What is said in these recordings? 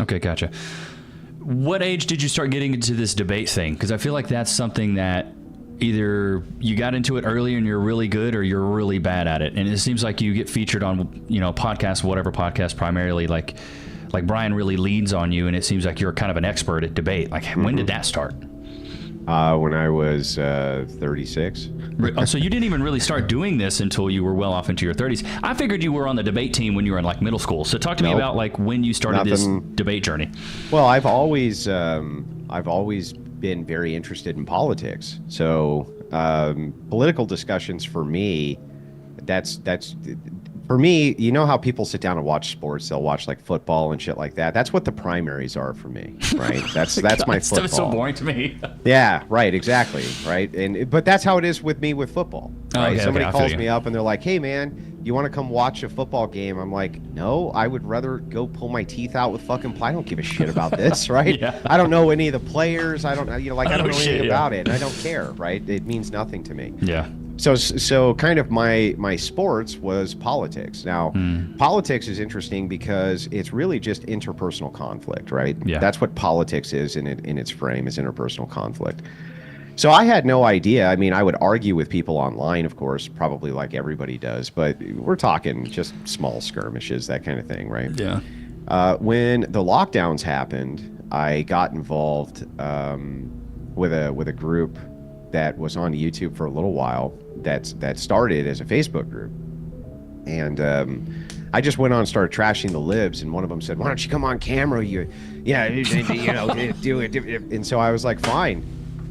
Okay, gotcha. What age did you start getting into this debate thing? Because I feel like that's something that either you got into it early and you're really good, or you're really bad at it. And it seems like you get featured on, podcasts, whatever podcast primarily, like Brian really leans on you, and it seems like you're kind of an expert at debate. Like, when did that start? When I was 36. So you didn't even really start doing this until you were well off into your 30s. I figured you were on the debate team when you were in like middle school. So talk to me about like when you started this debate journey. Well, I've always been very interested in politics. So political discussions for me, that's for me, you know how people sit down and watch sports, they'll watch like football and shit like that. That's what the primaries are for me, right? That's my football. It's so boring to me. Yeah, right, exactly, right. But that's how it is with me with football. Right? Okay, Somebody calls me up and they're like, "Hey man, you want to come watch a football game?" I'm like, "No, I would rather go pull my teeth out with fucking I don't give a shit about this, right? Yeah. I don't know any of the players. I don't know anything about it. And I don't care, right? It means nothing to me." Yeah. So kind of my sports was politics. Now, politics is interesting because it's really just interpersonal conflict, right? Yeah. That's what politics is in its frame, is interpersonal conflict. So I had no idea. I mean, I would argue with people online, of course, probably like everybody does, but we're talking just small skirmishes, that kind of thing, right? Yeah. When the lockdowns happened, I got involved with a group that was on YouTube for a little while. That started as a Facebook group, and I just went on and started trashing the libs. And one of them said, "Why don't you come on camera? Do it." And so I was like, "Fine."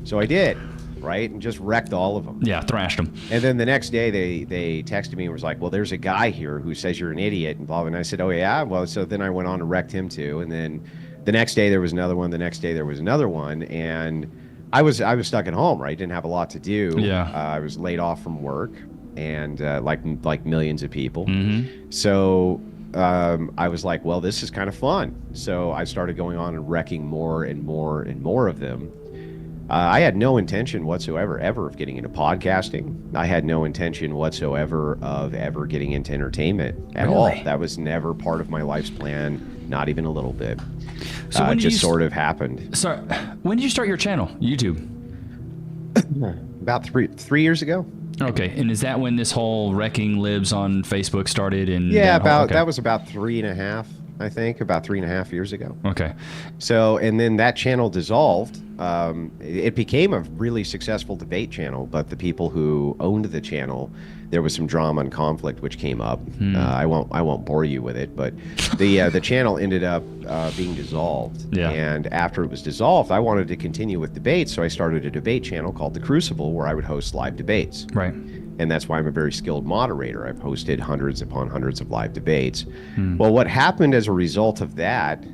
So I did, right, and just wrecked all of them. Yeah, thrashed them. And then the next day they texted me and was like, "Well, there's a guy here who says you're an idiot," and blah, blah. And I said, "Oh yeah." Well, so then I went on and wrecked him too. And then the next day there was another one. The next day there was another one, and I was stuck at home, right? Didn't have a lot to do. Yeah. I was laid off from work, and like millions of people. Mm-hmm. So I was like, well, this is kind of fun. So I started going on and wrecking more and more and more of them. I had no intention whatsoever ever of getting into podcasting. I had no intention whatsoever of ever getting into entertainment at all. That was never part of my life's plan, not even a little bit. So when it just sort of happened. Sorry, when did you start your channel, YouTube? About three years ago. Okay, and is that when this whole wrecking libs on Facebook started? That was about 3.5, I think, about 3.5 years ago. Okay. So, and then that channel dissolved. It became a really successful debate channel, but the people who owned the channel, there was some drama and conflict which came up. I won't bore you with it, but the channel ended up being dissolved. Yeah. And after it was dissolved, I wanted to continue with debates, so I started a debate channel called the Crucible, where I would host live debates. Right. And that's why I'm a very skilled moderator. I've hosted hundreds upon hundreds of live debates. Well, what happened as a result of that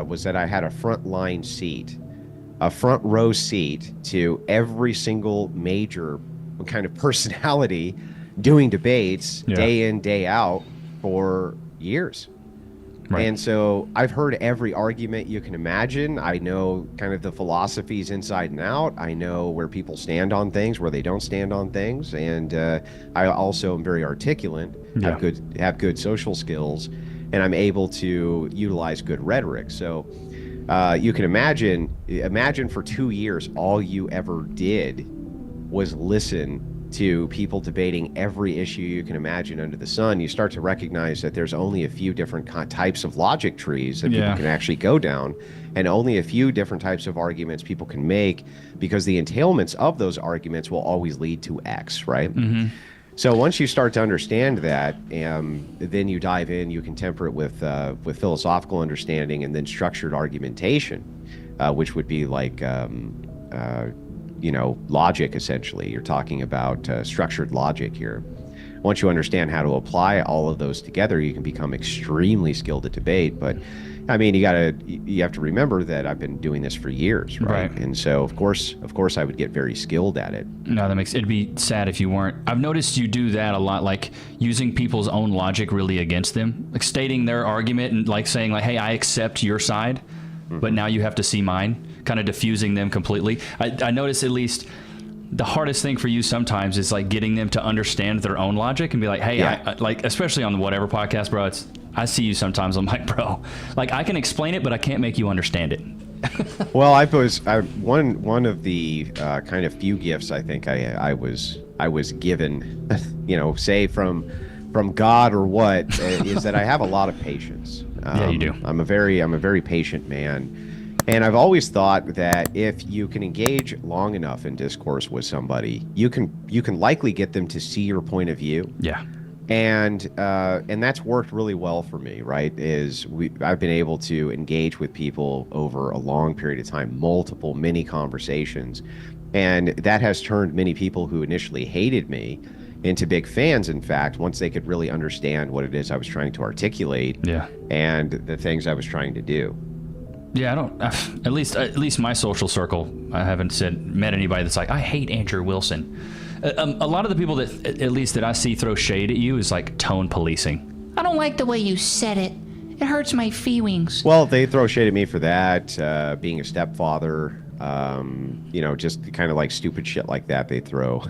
was that I had a front row seat to every single major kind of personality doing debates day in, day out for years. Right. And so I've heard every argument you can imagine. I know kind of the philosophies inside and out. I know where people stand on things, where they don't stand on things. And I also am very articulate, have good social skills, and I'm able to utilize good rhetoric. So you can imagine for 2 years, all you ever did was listen to people debating every issue you can imagine under the sun. You start to recognize that there's only a few different types of logic trees that people can actually go down, and only a few different types of arguments people can make, because the entailments of those arguments will always lead to X, right? Mm-hmm. So once you start to understand that, then you dive in, you can temper it with philosophical understanding, and then structured argumentation, which would be like logic, essentially. You're talking about structured logic here. Once you understand how to apply all of those together, you can become extremely skilled at debate. But I mean, you have to remember that I've been doing this for years, right? And so of course I would get very skilled at it. No, it'd be sad if you weren't. I've noticed you do that a lot, like using people's own logic really against them, like stating their argument and like saying like, hey, I accept your side, but now you have to see mine, kind of diffusing them completely. I notice at least the hardest thing for you sometimes is like getting them to understand their own logic and be like, hey, I, like, especially on the Whatever podcast, bro, I see you sometimes. I'm like, bro, like I can explain it, but I can't make you understand it. Well, one of the kind of few gifts I think I was given, say from God or what, is that I have a lot of patience. Yeah, you do. I'm a very patient man, and I've always thought that if you can engage long enough in discourse with somebody, you can likely get them to see your point of view. Yeah. And that's worked really well for me, right? I've been able to engage with people over a long period of time, multiple mini conversations, and that has turned many people who initially hated me into big fans. In fact, once they could really understand what it is I was trying to articulate, and the things I was trying to do. Yeah, I don't. At least my social circle, I haven't met anybody that's like, I hate Andrew Wilson. A lot of the people that, at least that I see throw shade at you, is like tone policing. I don't like the way you said it. It hurts my feelings. Well, they throw shade at me for that, being a stepfather, just kind of like stupid shit like that. They throw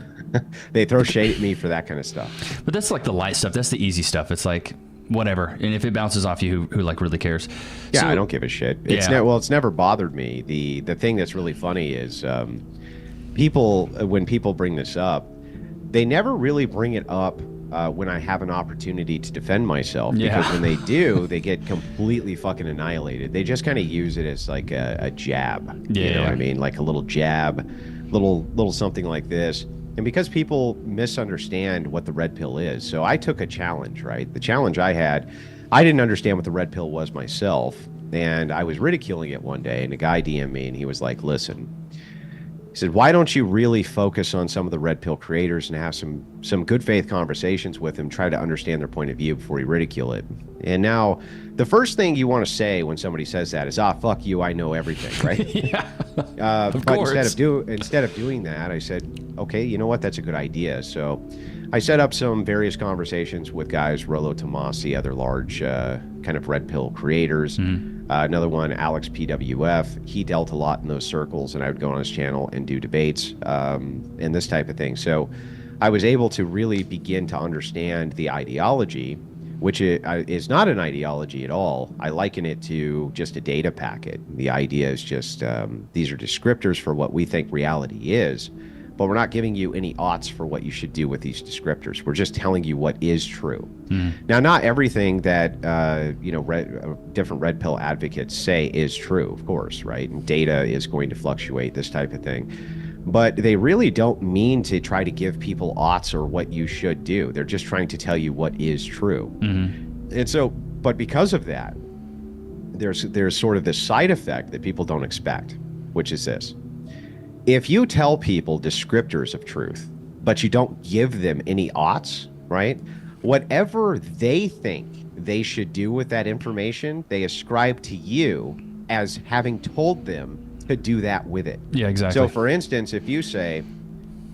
shade at me for that kind of stuff. But that's like the light stuff. That's the easy stuff. It's like, whatever. And if it bounces off you, who like really cares? Yeah, So, I don't give a shit. It's never bothered me. The thing that's really funny is when people bring this up, they never really bring it up when I have an opportunity to defend myself. Yeah. Because when they do, they get completely fucking annihilated. They just kind of use it as like a jab. Yeah. You know what I mean? Like a little jab, little something like this. And because people misunderstand what the red pill is, so I took a challenge, right? The challenge I didn't understand what the red pill was myself, and I was ridiculing it one day, and a guy DM'd me, and he was like, listen, he said, why don't you really focus on some of the red pill creators and have some good faith conversations with them, try to understand their point of view before you ridicule it? And now, the first thing you want to say when somebody says that is, fuck you, I know everything, right? Yeah. But instead of doing that, I said, okay, you know what? That's a good idea. So I set up some various conversations with guys, Rollo Tomasi, other large kind of red pill creators. Another one, Alex PWF. He dealt a lot in those circles, and I would go on his channel and do debates and this type of thing. So I was able to really begin to understand the ideology, which is not an ideology at all. I liken it to just a data packet. The idea is just these are descriptors for what we think reality is, but we're not giving you any oughts for what you should do with these descriptors. We're just telling you what is true. Now, not everything that different red pill advocates say is true, of course, right? And data is going to fluctuate, this type of thing. But they really don't mean to try to give people oughts or what you should do. They're just trying to tell you what is true. And so, but because of that, there's sort of this side effect that people don't expect, which is this. If you tell people descriptors of truth, but you don't give them any oughts, right? Whatever they think they should do with that information, they ascribe to you as having told them to do that with it. Yeah, exactly. So for instance, if you say,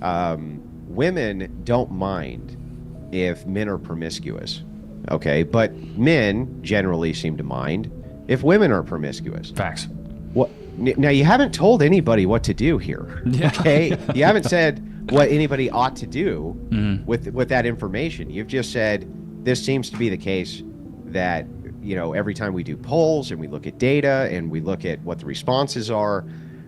women don't mind if men are promiscuous, okay, but men generally seem to mind if women are promiscuous. Facts. What? Now, you haven't told anybody what to do here, okay? You haven't said what anybody ought to do with that information. You've just said, this seems to be the case that, every time we do polls and we look at data and we look at what the responses are,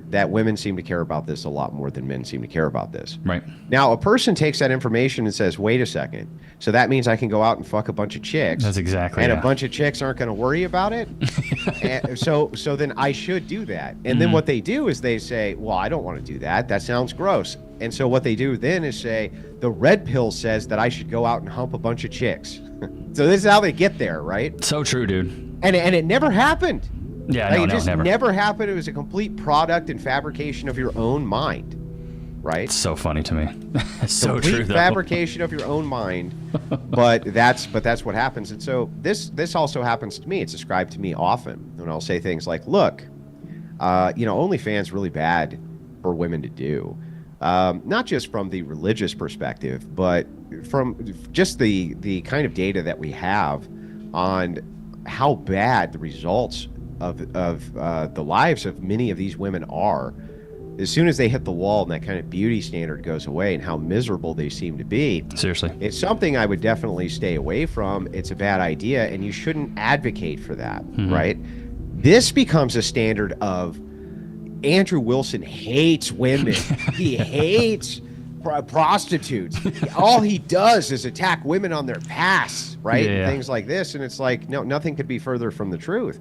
that women seem to care about this a lot more than men seem to care about this. Right. Now, a person takes that information and says, wait a second, so that means I can go out and fuck a bunch of chicks. That's exactly. And a bunch of chicks aren't going to worry about it. And so then I should do that. And then what they do is they say, well, I don't want to do that. That sounds gross. And so what they do then is say, the red pill says that I should go out and hump a bunch of chicks. So this is how they get there, right? So true, dude. And it never happened. Yeah, it just never happened. It was a complete product and fabrication of your own mind, right? It's so funny to me. It's so complete true, though. fabrication of your own mind, but that's what happens. And so this also happens to me. It's ascribed to me often when I'll say things like, "Look, OnlyFans really bad for women to do." Not just from the religious perspective, but from just the kind of data that we have on how bad the results of the lives of many of these women are. as soon as they hit the wall and that kind of beauty standard goes away and how miserable they seem to be, Seriously. it's something I would definitely stay away from. It's a bad idea, and you shouldn't advocate for that, right? This becomes a standard of Andrew Wilson hates women. He hates prostitutes. All he does is attack women on their past, right? And things like this. And it's like, no, nothing could be further from the truth.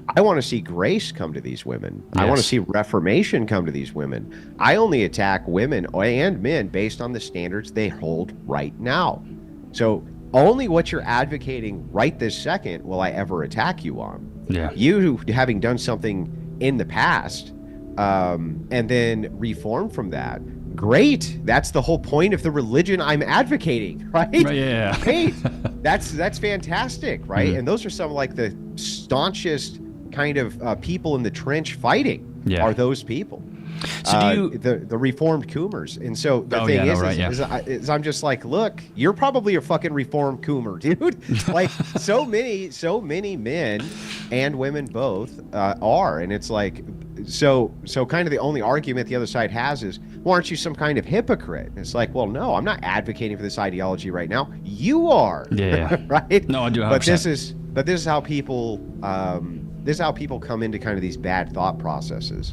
I want to see grace come to these women. I want to see reformation come to these women. I only attack women and men based on the standards they hold right now. So only what you're advocating right this second will I ever attack you on. Yeah. You having done something in the past and then reform from that, great. That's the whole point of the religion I'm advocating, right? Yeah. Great. That's fantastic, right? And those are some like the staunchest kind of people in the trench fighting are those people. So the reformed Coomers. And so the thing is I'm just like, look, you're probably a fucking reformed Coomer, dude. Like so many men and women both are. And it's like, so kind of the only argument the other side has is, well, aren't you some kind of hypocrite? And it's like, well, no, I'm not advocating for this ideology right now. You are. Yeah. Right? No, I do 100%. But this is how people come into kind of these bad thought processes.